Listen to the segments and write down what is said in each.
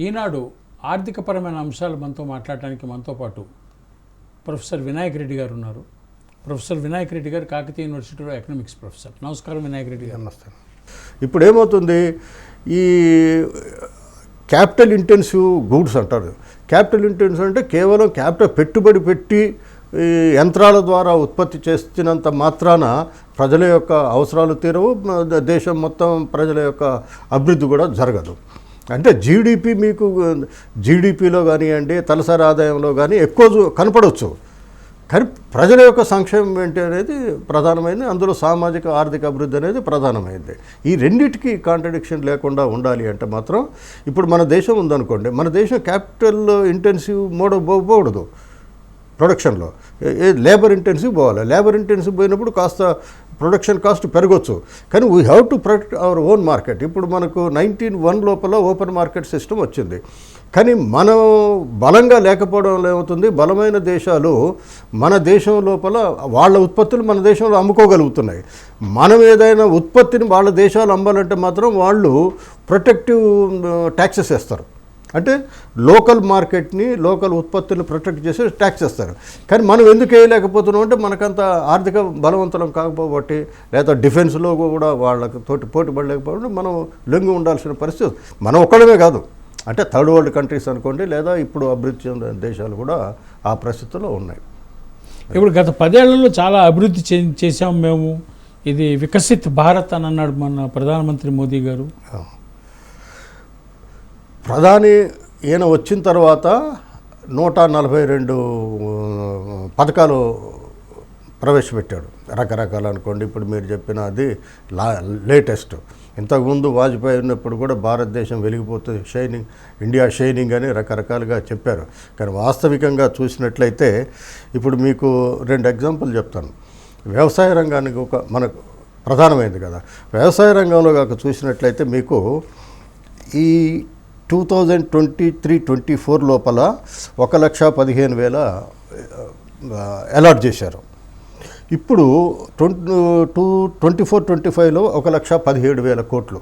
ఈనాడు ఆర్థికపరమైన అంశాలు మనతో మాట్లాడటానికి మనతో పాటు ప్రొఫెసర్ వినాయక్ రెడ్డి గారు ఉన్నారు. ప్రొఫెసర్ వినాయక్ రెడ్డి గారు కాకతీయ యూనివర్సిటీలో ఎకనామిక్స్ ప్రొఫెసర్. నమస్కారం వినాయక్ రెడ్డి గారు. నమస్తే. ఇప్పుడు ఏమవుతుంది, ఈ క్యాపిటల్ ఇంటెన్సివ్ గూడ్స్ అంటారు. క్యాపిటల్ ఇంటెన్సివ్ అంటే కేవలం క్యాపిటల్ పెట్టుబడి పెట్టి ఈ యంత్రాల ద్వారా ఉత్పత్తి చేస్తున్నంత మాత్రాన ప్రజల యొక్క అవసరాలు తీరవు, దేశం మొత్తం ప్రజల యొక్క అభివృద్ధి కూడా జరగదు. అంటే జీడిపి మీకు జీడిపిలో కానివ్వండి, తలసరి ఆదాయంలో కానీ ఎక్కువ కనపడవచ్చు, కానీ ప్రజల యొక్క సంక్షేమం ఏంటి అనేది ప్రధానమైనది. అందులో సామాజిక ఆర్థిక అభివృద్ధి అనేది ప్రధానమైనది. ఈ రెండింటికి కాంట్రడిక్షన్ లేకుండా ఉండాలి అంటే మాత్రం ఇప్పుడు మన దేశం ఉందనుకోండి, మన దేశం క్యాపిటల్ ఇంటెన్సివ్ మోడ్ పోకూడదు. ప్రొడక్షన్లో లేబర్ ఇంటెన్సివ్ పోవాలి. లేబర్ ఇంటెన్సివ్ పోయినప్పుడు కాస్త ప్రొడక్షన్ కాస్ట్ పెరగవచ్చు, కానీ we have to protect our own market. ఇప్పుడు మనకు 1901 లోపల ఓపెన్ మార్కెట్ సిస్టమ్ వచ్చింది, కానీ మనం బలంగా లేకపోవడం ఏమవుతుంది, బలమైన దేశాలు మన దేశం లోపల వాళ్ళ ఉత్పత్తులు మన దేశంలో అమ్ముకోగలుగుతున్నాయి. మనం ఏదైనా ఉత్పత్తిని వాళ్ళ దేశాలు అమ్మాలంటే మాత్రం వాళ్ళు ప్రొటెక్టివ్ ట్యాక్సెస్ వేస్తారు. అంటే లోకల్ మార్కెట్ని, లోకల్ ఉత్పత్తులను ప్రొటెక్ట్ చేసి ట్యాక్స్ చేస్తారు. కానీ మనం ఎందుకు వేయలేకపోతున్నాం అంటే మనకంత ఆర్థిక బలవంతులం కాకపోబట్టి, లేదా డిఫెన్స్లో కూడా వాళ్ళకి పోటీ పడలేకపోవడం మనం లొంగి ఉండాల్సిన పరిస్థితి. మనం ఒక్కడమే కాదు, అంటే థర్డ్ వరల్డ్ కంట్రీస్ అనుకోండి, లేదా ఇప్పుడు అభివృద్ధి చెందిన దేశాలు కూడా ఆ పరిస్థితుల్లో ఉన్నాయి. ఇప్పుడు గత 10 ఏళ్లలో చాలా అభివృద్ధి చేశాం మేము, ఇది వికసిత్ భారత్ అని అన్నాడు మన ప్రధానమంత్రి మోదీ గారు. ప్రధాని ఈయన వచ్చిన తర్వాత 142 పథకాలు ప్రవేశపెట్టాడు, రకరకాలు అనుకోండి. ఇప్పుడు మీరు చెప్పిన అది లేటెస్ట్. ఇంతకుముందు వాజ్పేయి ఉన్నప్పుడు కూడా భారతదేశం వెలిగిపోతుంది, షైనింగ్ ఇండియా షైనింగ్ అని రకరకాలుగా చెప్పారు. కానీ వాస్తవికంగా చూసినట్లయితే ఇప్పుడు మీకు 2 ఎగ్జాంపుల్ చెప్తాను. వ్యవసాయ రంగానికి మనకు ప్రధానమైంది కదా, వ్యవసాయ రంగంలో కాక చూసినట్లయితే మీకు ఈ 2023-24 లోపల 1,15,000 అలాట్ చేశారు. ఇప్పుడు 24-25లో 1,17,000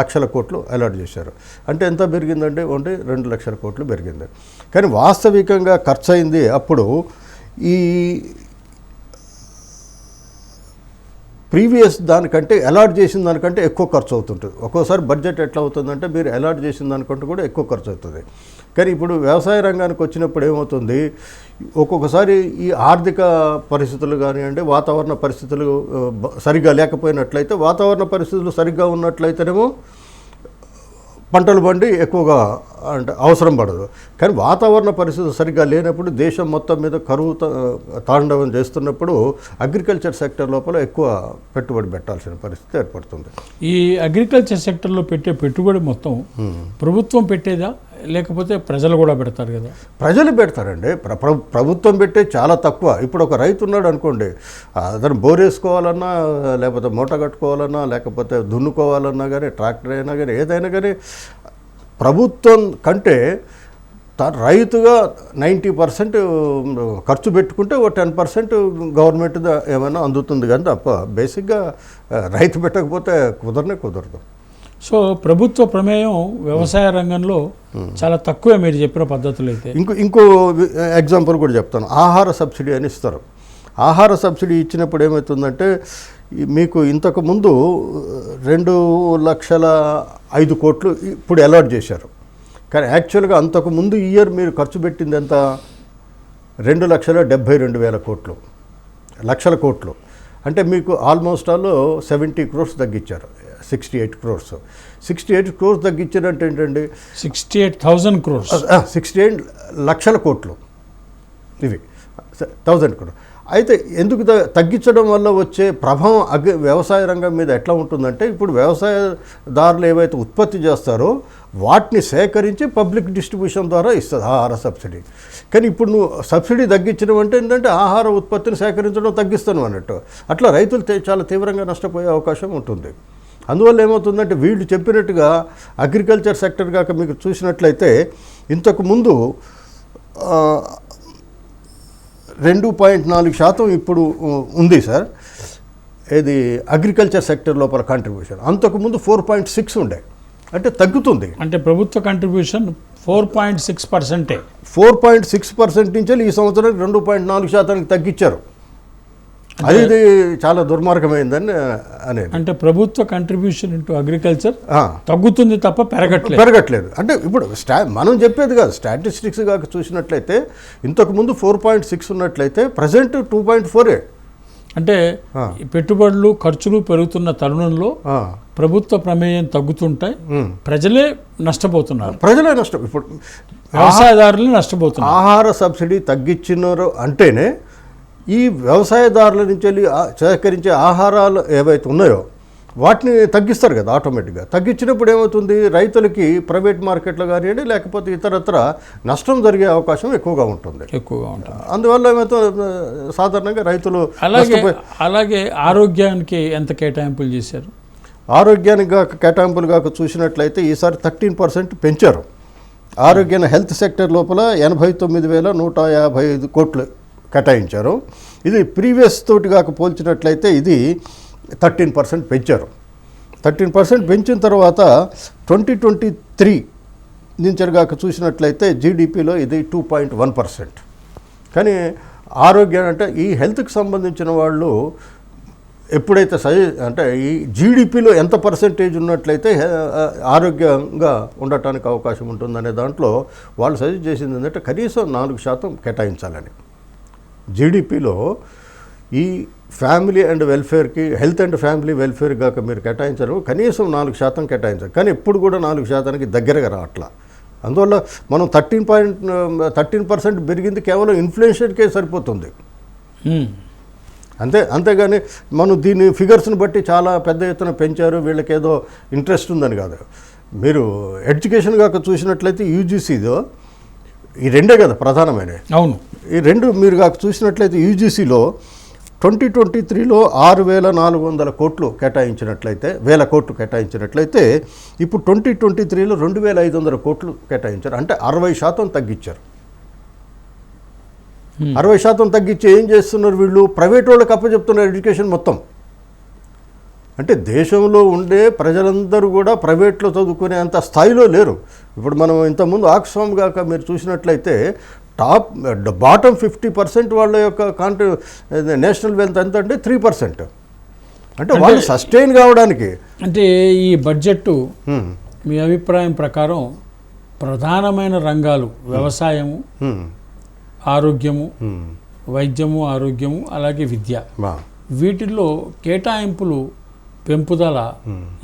లక్షల కోట్లు అలాట్ చేశారు. అంటే ఎంత పెరిగిందంటే 2 లక్షల కోట్లు పెరిగింది. కానీ వాస్తవికంగా ఖర్చు అయింది అప్పుడు ఈ ప్రీవియస్ దానికంటే అలాట్ చేసిన దానికంటే ఎక్కువ ఖర్చు అవుతుంటుంది. ఒక్కోసారి బడ్జెట్ ఎట్లా అవుతుందంటే మీరు అలాట్ చేసిన దానికంటే కూడా ఎక్కువ ఖర్చు అవుతుంది. కానీ ఇప్పుడు వ్యవసాయ రంగానికి వచ్చినప్పుడు ఏమవుతుంది, ఒక్కొక్కసారి ఈ ఆర్థిక పరిస్థితులు కానివ్వండి, వాతావరణ పరిస్థితులు సరిగ్గా లేకపోయినట్లయితే, వాతావరణ పరిస్థితులు సరిగ్గా ఉన్నట్లయితేనేమో పంటలు పండి ఎక్కువగా అంటే అవసరం పడదు. కానీ వాతావరణ పరిస్థితులు సరిగ్గా లేనప్పుడు, దేశం మొత్తం మీద కరువు తాండవం చేస్తున్నప్పుడు అగ్రికల్చర్ సెక్టర్ లోపల ఎక్కువ పెట్టుబడి పెట్టాల్సిన పరిస్థితి ఏర్పడుతుంది. ఈ అగ్రికల్చర్ సెక్టర్లో పెట్టే పెట్టుబడి మొత్తం ప్రభుత్వం పెట్టేదా, లేకపోతే ప్రజలు కూడా పెడతారు కదా? ప్రజలు పెడతారండి. ప్రభుత్వం పెట్టే చాలా తక్కువ. ఇప్పుడు ఒక రైతు ఉన్నాడు అనుకోండి, అతను బోర్ వేసుకోవాలన్నా, లేకపోతే మూట కట్టుకోవాలన్నా, లేకపోతే దున్నుకోవాలన్నా కానీ, ట్రాక్టర్ అయినా కానీ, ఏదైనా కానీ ప్రభుత్వం కంటే రైతుగా 90% ఖర్చు పెట్టుకుంటే ఓ 10% గవర్నమెంట్ ఏమైనా అందుతుంది కానీ తప్ప బేసిక్గా రైతు పెట్టకపోతే కుదరదు. సో ప్రభుత్వ ప్రమేయం వ్యవసాయ రంగంలో చాలా తక్కువే మీరు చెప్పిన పద్ధతులు అయితే. ఇంకో ఎగ్జాంపుల్ కూడా చెప్తాను. ఆహార సబ్సిడీ అని ఇస్తారు. ఆహార సబ్సిడీ ఇచ్చినప్పుడు ఏమవుతుందంటే, మీకు ఇంతకుముందు 2,05,00,000 కోట్లు ఇప్పుడు అలాట్ చేశారు. కానీ యాక్చువల్గా అంతకుముందు ఇయర్ మీరు ఖర్చు పెట్టింది ఎంత, 2,72,000 లక్షల కోట్లు. అంటే మీకు ఆల్మోస్ట్ ఆల్ 70 crores తగ్గించారు. 68 crores. 68 crores తగ్గించారంటే ఏంటండి, 68,000 crores, 68 లక్షల కోట్లు, ఇవి 1000 crores. అయితే ఎందుకు తగ్గించడం వల్ల వచ్చే ప్రభావం వ్యవసాయ రంగం మీద ఎట్లా ఉంటుందంటే, ఇప్పుడు వ్యవసాయదారులు ఏవైతే ఉత్పత్తి చేస్తారో వాటిని సేకరించి పబ్లిక్ డిస్ట్రిబ్యూషన్ ద్వారా ఇస్తుంది ఆహార సబ్సిడీ. కానీ ఇప్పుడు నువ్వు సబ్సిడీ తగ్గించడం అంటే ఏంటంటే ఆహార ఉత్పత్తిని సేకరించడం తగ్గిస్తాను అన్నట్టు. అట్లా రైతులు చాలా తీవ్రంగా నష్టపోయే అవకాశం ఉంటుంది. అందువల్ల ఏమవుతుందంటే, వీళ్ళు చెప్పినట్టుగా అగ్రికల్చర్ సెక్టర్ కాక మీకు చూసినట్లయితే ఇంతకుముందు 2.4% ఇప్పుడు ఉంది సార్ ఇది అగ్రికల్చర్ సెక్టర్ లోపల కాంట్రిబ్యూషన్. అంతకుముందు 4.6 ఉండే. అంటే తగ్గుతుంది. అంటే ప్రభుత్వ కంట్రిబ్యూషన్ 4.6%. 4.6% నుంచి ఈ సంవత్సరానికి 2.4% తగ్గించారు. అది చాలా దుర్మార్గమైందని అనేది. అంటే ప్రభుత్వ కంట్రిబ్యూషన్ ఇంటూ అగ్రికల్చర్ తగ్గుతుంది తప్ప పెరగట్లేదు. అంటే ఇప్పుడు మనం చెప్పేది కాదు, స్టాటిస్టిక్స్ కాక చూసినట్లయితే ఇంతకుముందు 4.6 ఉన్నట్లయితే ప్రజెంట్ 2.4. అంటే పెట్టుబడులు ఖర్చులు పెరుగుతున్న తరుణంలో ప్రభుత్వ ప్రమేయం తగ్గుతుంటాయి, ప్రజలే నష్టపోతున్నారు. ఇప్పుడు వ్యవసాయదారులు నష్టపోతున్నారు. ఆహార సబ్సిడీ తగ్గించినారు అంటేనే ఈ వ్యవసాయదారుల నుంచి వెళ్ళి సేకరించే ఆహారాలు ఏవైతే ఉన్నాయో వాటిని తగ్గిస్తారు కదా ఆటోమేటిక్గా. తగ్గించినప్పుడు ఏమవుతుంది, రైతులకి ప్రైవేట్ మార్కెట్లో కానివ్వండి లేకపోతే ఇతరత్ర నష్టం జరిగే అవకాశం ఎక్కువగా ఉంటుంది. అందువల్ల ఏమవుతుంది, సాధారణంగా రైతులు అలాగే ఆరోగ్యానికి ఎంత కేటాయింపులు చేశారు? ఆరోగ్యానికి కేటాయింపులు కాక చూసినట్లయితే ఈసారి 13% పెంచారు. ఆరోగ్యాన్ని హెల్త్ సెక్టర్ లోపల 89,155 కోట్లు కేటాయించారు. ఇది ప్రీవియస్ తోటి కాక పోల్చినట్లయితే ఇది 13% పెంచారు. 13% పెంచిన తర్వాత 2023 నుంచి కాక చూసినట్లయితే జీడిపిలో ఇది 2.1%. కానీ ఆరోగ్యం అంటే ఈ హెల్త్కి సంబంధించిన వాళ్ళు ఎప్పుడైతే అంటే ఈ జీడిపిలో ఎంత పర్సెంటేజ్ ఉన్నట్లయితే ఆరోగ్యంగా ఉండటానికి అవకాశం ఉంటుందనే దాంట్లో వాళ్ళు సజెస్ట్ చేసింది ఏంటంటే కనీసం 4% కేటాయించాలని. జీడిపిలో ఈ ఫ్యామిలీ అండ్ వెల్ఫేర్కి, హెల్త్ అండ్ ఫ్యామిలీ వెల్ఫేర్ కాక మీరు కేటాయించారు కనీసం 4% కేటాయించారు. కానీ ఎప్పుడు కూడా 4%కి దగ్గరగా రావట్లా. అందువల్ల మనం 13% పెరిగింది కేవలం ఇన్ఫ్లేషన్కే సరిపోతుంది. అంతేగాని మనం దీని ఫిగర్స్ని బట్టి చాలా పెద్ద ఎత్తున పెంచారు వీళ్ళకి ఏదో ఇంట్రెస్ట్ ఉందని కాదు. మీరు ఎడ్యుకేషన్ కాక చూసినట్లయితే యూజీసీలో ఈ రెండే కదా ప్రధానమైనవి. అవును, ఈ రెండు మీరు కాక చూసినట్లయితే యూజీసీలో 2023లో 6,400 కోట్లు కేటాయించినట్లయితే, 1,000 కోట్లు కేటాయించినట్లయితే ఇప్పుడు 2023లో 2,500 కోట్లు కేటాయించారు. అంటే 60% తగ్గించారు. 60% తగ్గించి ఏం చేస్తున్నారు వీళ్ళు, ప్రైవేట్ వాళ్ళకి అప్పచెప్తున్నారు ఎడ్యుకేషన్ మొత్తం. అంటే దేశంలో ఉండే ప్రజలందరూ కూడా ప్రైవేట్లో చదువుకునే అంత స్థాయిలో లేరు. ఇప్పుడు మనం ఇంతకుముందు ఆక్స్ఫామ్ కాక మీరు చూసినట్లయితే బాటమ్ 50% వాళ్ళ యొక్క నేషనల్ వెల్త్ ఎంత అంటే 3%. అంటే వాళ్ళు సస్టైన్ కావడానికి. అంటే ఈ బడ్జెట్ మీ అభిప్రాయం ప్రకారం ప్రధానమైన రంగాలు వ్యవసాయము, ఆరోగ్యము, వైద్యము, ఆరోగ్యము, అలాగే విద్య, వీటిల్లో కేటాయింపులు పెంపుదల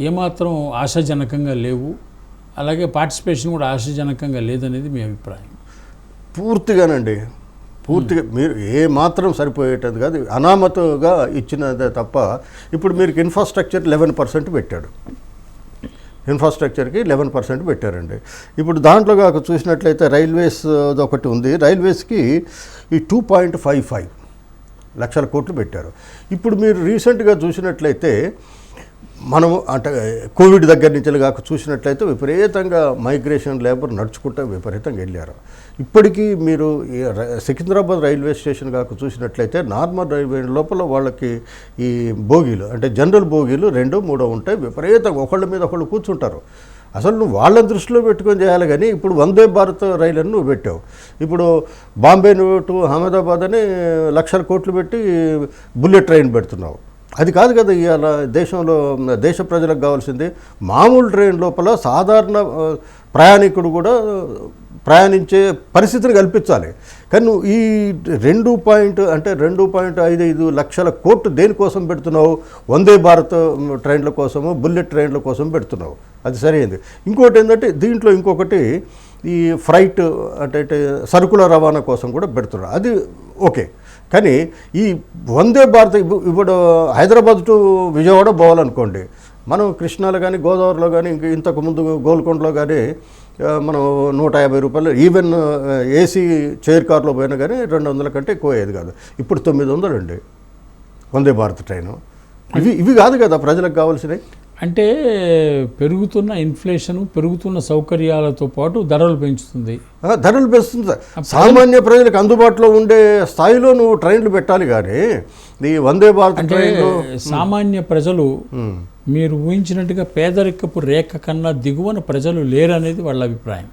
ఏమాత్రం ఆశాజనకంగా లేవు, అలాగే పార్టిసిపేషన్ కూడా ఆశాజనకంగా లేదనేది మీ అభిప్రాయం? పూర్తిగా మీరు ఏ మాత్రం సరిపోయేటది కాదు, అనామతుగా ఇచ్చినదే తప్ప. ఇప్పుడు మీరు ఇన్ఫ్రాస్ట్రక్చర్ 11% పెట్టాడు, ఇన్ఫ్రాస్ట్రక్చర్కి 11% పెట్టారండి. ఇప్పుడు దాంట్లో కాక చూసినట్లయితే రైల్వేస్ ఒకటి ఉంది, రైల్వేస్కి ఈ 2.55 లక్షల కోట్లు పెట్టారు. ఇప్పుడు మీరు రీసెంట్గా చూసినట్లయితే మనము అంటే కోవిడ్ దగ్గర నుంచి కాక చూసినట్లయితే విపరీతంగా మైగ్రేషన్ లేబర్ నడుచుకుంటూ విపరీతంగా వెళ్ళారు. ఇప్పటికీ మీరు సికింద్రాబాద్ రైల్వే స్టేషన్ కాక చూసినట్లయితే నార్మల్ రైల్వే లోపల వాళ్ళకి ఈ బోగీలు అంటే జనరల్ బోగీలు 2-3 ఉంటాయి. విపరీతంగా ఒకళ్ళ మీద ఒకళ్ళు కూర్చుంటారు. అసలు నువ్వు వాళ్ళని దృష్టిలో పెట్టుకొని చేయాలి. కానీ ఇప్పుడు వందే భారత్ రైలు అని నువ్వు పెట్టావు. ఇప్పుడు బాంబే టు అహ్మదాబాద్ అని లక్షల కోట్లు పెట్టి బుల్లెట్ ట్రైన్ పెడుతున్నావు. అది కాదు కదా ఇవాళ దేశ ప్రజలకు కావాల్సింది. మామూలు ట్రైన్ లోపల సాధారణ ప్రయాణికుడు కూడా ప్రయాణించే పరిస్థితిని కల్పించాలి. కానీ నువ్వు ఈ 2.55 లక్షల కోట్లు దేనికోసం పెడుతున్నావు? వందే భారత్ ట్రైన్ల కోసము, బుల్లెట్ ట్రైన్ల కోసం పెడుతున్నావు. అది సరైనది. ఇంకోటి ఏంటంటే దీంట్లో ఇంకొకటి ఈ ఫ్రైట్ అంటే సరుకుల రవాణా కోసం కూడా పెడుతున్నారు. అది ఓకే. కానీ ఈ వందే భారత్ ఇప్పుడు హైదరాబాద్ టు విజయవాడ పోవాలనుకోండి, మనం కృష్ణాలో కానీ గోదావరిలో కానీ ఇంతకుముందు గోల్కొండలో కానీ మనం 150 రూపాయలు, ఈవెన్ ఏసీ చైర్ కార్లో పోయినా కానీ 200 కంటే ఎక్కువ అయ్యేది కాదు. ఇప్పుడు 900 అండి వందే భారత్ ట్రైను. ఇవి కాదు కదా ప్రజలకు కావాల్సినవి. అంటే పెరుగుతున్న ఇన్ఫ్లేషన్, పెరుగుతున్న సౌకర్యాలతో పాటు ధరలు పెంచుతుంది. ధరలు పెంచుతుంది సార్. సామాన్య ప్రజలకు అందుబాటులో ఉండే స్థాయిలో నువ్వు ట్రైన్లు పెట్టాలి కానీ ఈ వందే భారత్ అంటే ట్రైన్లు సామాన్య ప్రజలు మీరు ఊహించినట్టుగా పేదరికపు రేఖ కన్నా దిగువన ప్రజలు లేరనేది వాళ్ళ అభిప్రాయం.